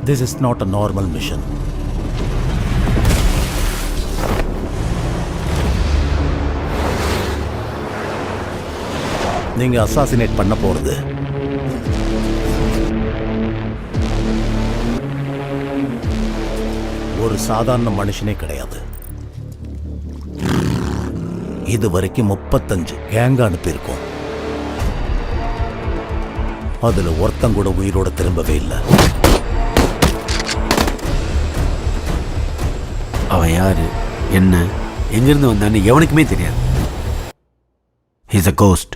This is not a normal mission. நீங்க assassinate பண்ண போறது ஒரு சாதாரண மனுஷனே கிடையாது. இது வரைக்கும் 35 கேங்க அனுப்பியிருக்கோம். அதுல ஒருத்தன் கூட உயிரோட திரும்பவே இல்லை. அவன் யாரு, என்ன, எங்கிருந்து வந்தான்னு எவனுக்குமே தெரியாது. He's a ghost.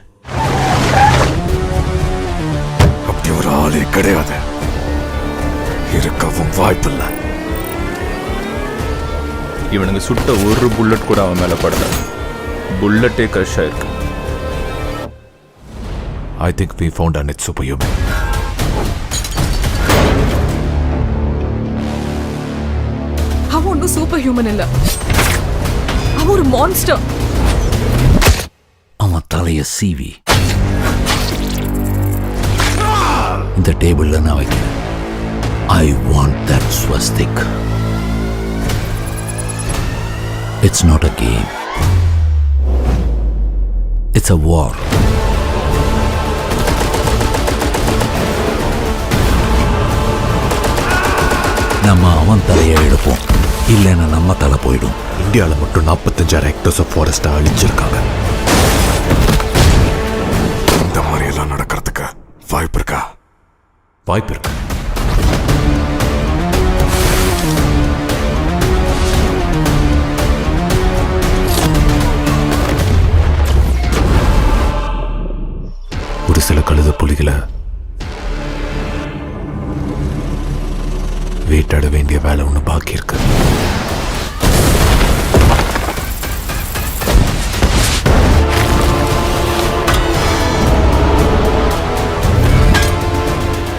அப்படி ஒரு ஆளே கிடையாது, இருக்கவும் வாய்ப்பில்லை. இவனுங்க சுட்ட ஒரு புல்லட் கூட அவன் மேல படல. புல்லட்டே கிரஷ் ஆயிருக்கு. I think we found an it's superhuman. அவன் ஒன்றும் சூப்பர் ஹியூமன் இல்ல, அவன் ஒரு மான்ஸ்டர். அவன் தலைய சீவி இந்த டேபிள்ல நான் வைக்கிறேன். I want that swastik. It's not a game. It's a war. நம்ம அவன் தலையை எடுப்போம், இல்லைன்னா நம்ம தலை போயிடும். இந்தியாவில் மட்டும் 45 ஹெக்டர்ஸ் ஆஃப் ஃபாரஸ்ட்டை அழிச்சிருக்காங்க. இந்த மாதிரி எல்லாம் நடக்கிறதுக்கு வாய்ப்பு இருக்கா? வாய்ப்பு இருக்கு. ஒரு சில கழுத புலிகளை வேட்டாட வேண்டிய வேலை ஒன்று பாக்கி இருக்கு.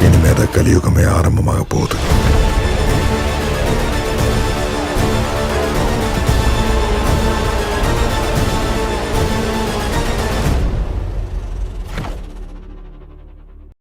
இனிமேதான் கலியுகமே ஆரம்பமாக போகுது.